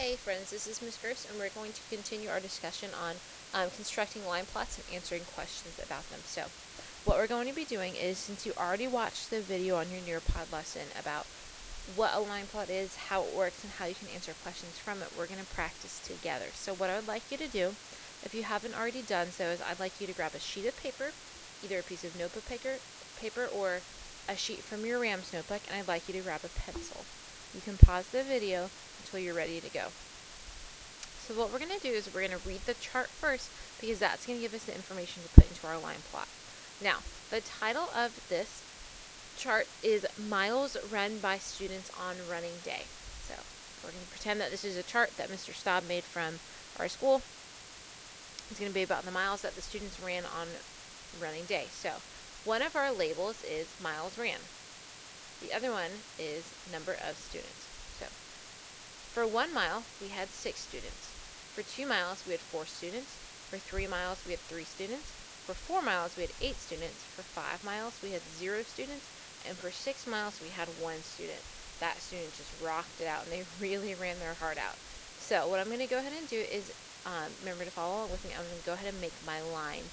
Hey friends, this is Ms. Gross, and we're going to continue our discussion on constructing line plots and answering questions about them. So, what we're going to be doing is, since you already watched the video on your Nearpod lesson about what a line plot is, how it works, and how you can answer questions from it, we're going to practice together. So what I would like you to do, if you haven't already done so, is I'd like you to grab a sheet of paper, either a piece of notebook paper or a sheet from your Rams notebook, and I'd like you to grab a pencil. You can pause the video until you're ready to go. So what we're going to do is we're going to read the chart first, because that's going to give us the information to put into our line plot. Now, the title of this chart is Miles Run by Students on Running Day. So we're going to pretend that this is a chart that Mr. Staub made from our school. It's going to be about the miles that the students ran on running day. So one of our labels is miles ran. The other one is number of students. So for 1 mile, we had 6 students. For 2 miles, we had 4 students. For 3 miles, we had 3 students. For 4 miles, we had 8 students. For 5 miles, we had 0 students. And for 6 miles, we had 1 student. That student just rocked it out, and they really ran their heart out. So what I'm going to go ahead and do is, remember to follow along with me, I'm going to go ahead and make my line,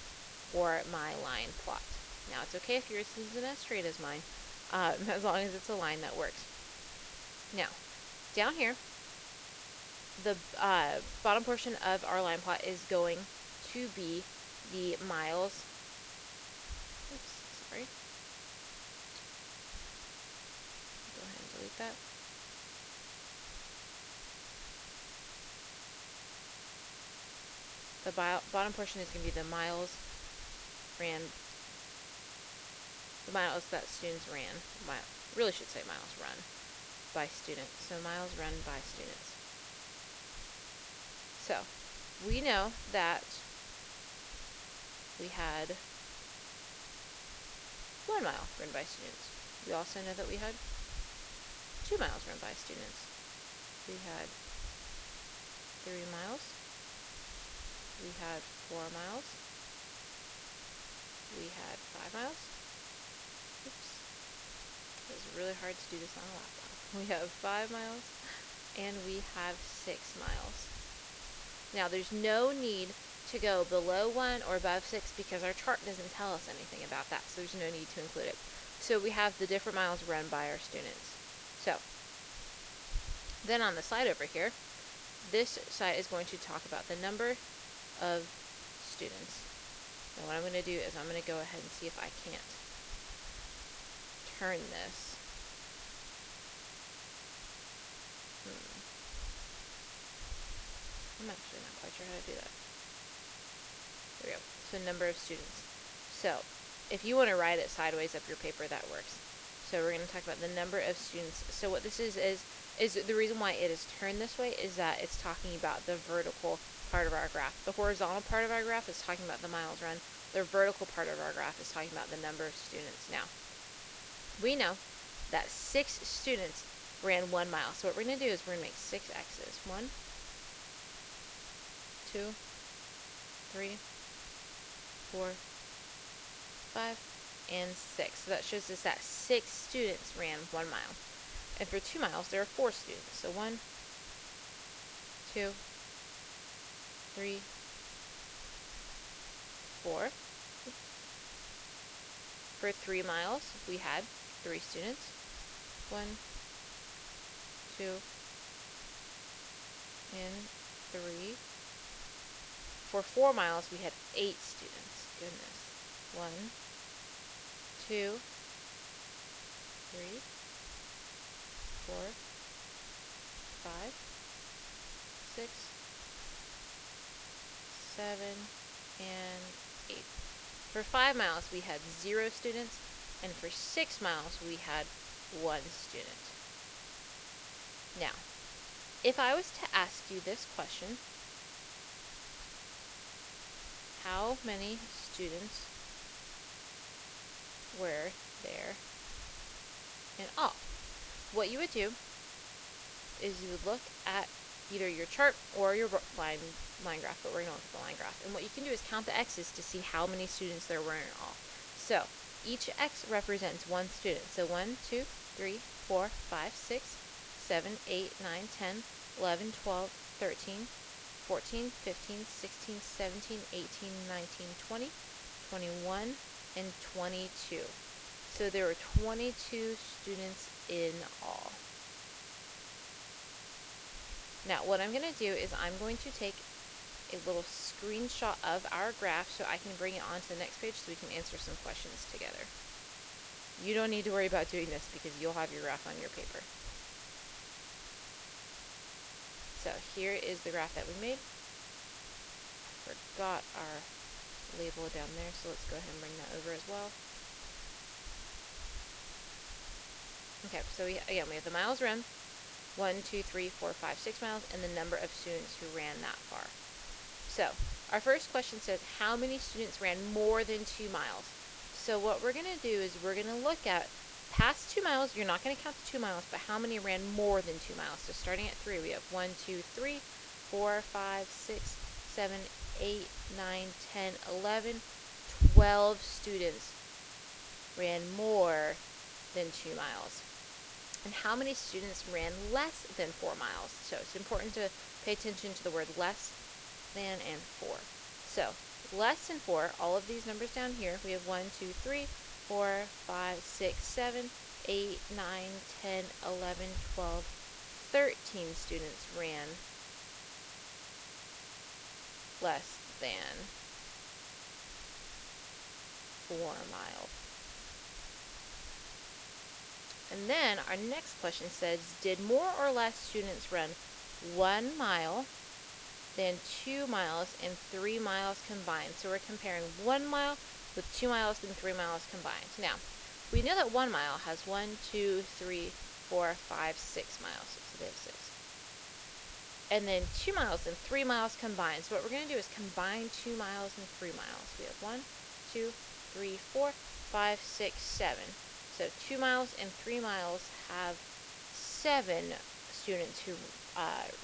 or my line plot. Now, it's okay if yours isn't as straight as mine, as long as it's a line that works. Now, down here, the bottom portion of our line plot is going to be the miles. Oops, sorry. Go ahead and delete that. The bottom portion is going to be the miles that students ran. Really should say miles run by students. So miles run by students. So we know that we had 1 mile run by students. We also know that we had 2 miles run by students. We had 3 miles. We had 4 miles. We had 5 miles. Oops. It was really hard to do this on a laptop. We have 5 miles. And we have 6 miles. Now, there's no need to go below 1 or above 6 because our chart doesn't tell us anything about that, so there's no need to include it. So we have the different miles run by our students. So then on the side over here, this side is going to talk about the number of students. Now what I'm going to do is I'm going to go ahead and see if I can't turn this. I'm actually not quite sure how to do that. There we go. So number of students. So if you want to write it sideways up your paper, that works. So we're going to talk about the number of students. So what this is the reason why it is turned this way is that it's talking about the vertical part of our graph. The horizontal part of our graph is talking about the miles run. The vertical part of our graph is talking about the number of students. Now, we know that 6 students ran 1 mile. So what we're going to do is we're going to make 6 X's. 1, 2, 3, 4, 5, and 6. So that shows us that 6 students ran 1 mile. And for 2 miles, there are 4 students. So 1, 2, 3, 4. For 3 miles, we had 3 students. 1, 2, and 3. For 4 miles, we had 8 students. Goodness. 1, 2, 3, 4, 5, 6, 7, and 8. For 5 miles, we had 0 students, and for 6 miles, we had 1 student. Now, if I was to ask you this question, how many students were there in all? What you would do is you would look at either your chart or your line graph, but we're going to look at the line graph. And what you can do is count the X's to see how many students there were in all. So each X represents 1 student. So 1, 2, 3, 4, 5, 6, 7, 8, 9, 10, 11, 12, 13, 14, 15, 16, 17, 18, 19, 20, 21, and 22. So there were 22 students in all. Now what I'm going to do is I'm going to take a little screenshot of our graph so I can bring it onto the next page so we can answer some questions together. You don't need to worry about doing this because you'll have your graph on your paper. So here is the graph that we made. Forgot our label down there, so let's go ahead and bring that over as well. Okay, so again, we have the miles run, 1, 2, 3, 4, 5, 6 miles, and the number of students who ran that far. So, our first question says, how many students ran more than 2 miles? So what we're going to do is we're going to look at past 2 miles, you're not going to count the 2 miles, but how many ran more than 2 miles? So starting at 3, we have 1, 2, 3, 4, 5, 6, 7, 8, 9, 10, 11, 12 students ran more than 2 miles. And how many students ran less than 4 miles? So it's important to pay attention to the word less than and 4. So less than 4, all of these numbers down here, we have 1, 2, 3, 4, 5, 6, 7, 8, 9, 10, 11, 12, 13 students ran less than 4 miles. And then our next question says, did more or less students run 1 mile than 2 miles and 3 miles combined? So we're comparing 1 mile with 2 miles and 3 miles combined. Now, we know that 1 mile has 1, 2, 3, 4, 5, 6 miles. So they have 6. And then 2 miles and 3 miles combined. So what we're going to do is combine 2 miles and 3 miles. We have 1, 2, 3, 4, 5, 6, 7. So 2 miles and 3 miles have 7 students who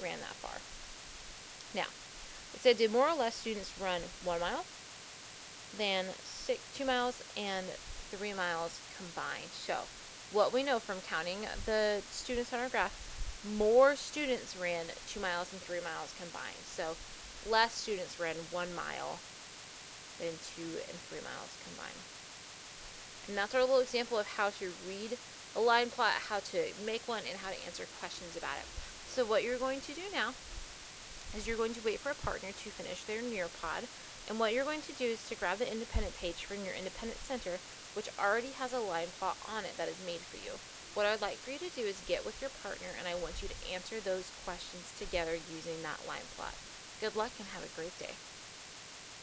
ran that far. Now, it said, did more or less students run 1 mile than 2 miles and 3 miles combined? So what we know from counting the students on our graph, more students ran 2 miles and 3 miles combined. So less students ran 1 mile than 2 and 3 miles combined. And that's our little example of how to read a line plot, how to make one, and how to answer questions about it. So what you're going to do now is you're going to wait for a partner to finish their Nearpod. And what you're going to do is to grab the independent page from your independent center, which already has a line plot on it that is made for you. What I'd like for you to do is get with your partner, and I want you to answer those questions together using that line plot. Good luck and have a great day.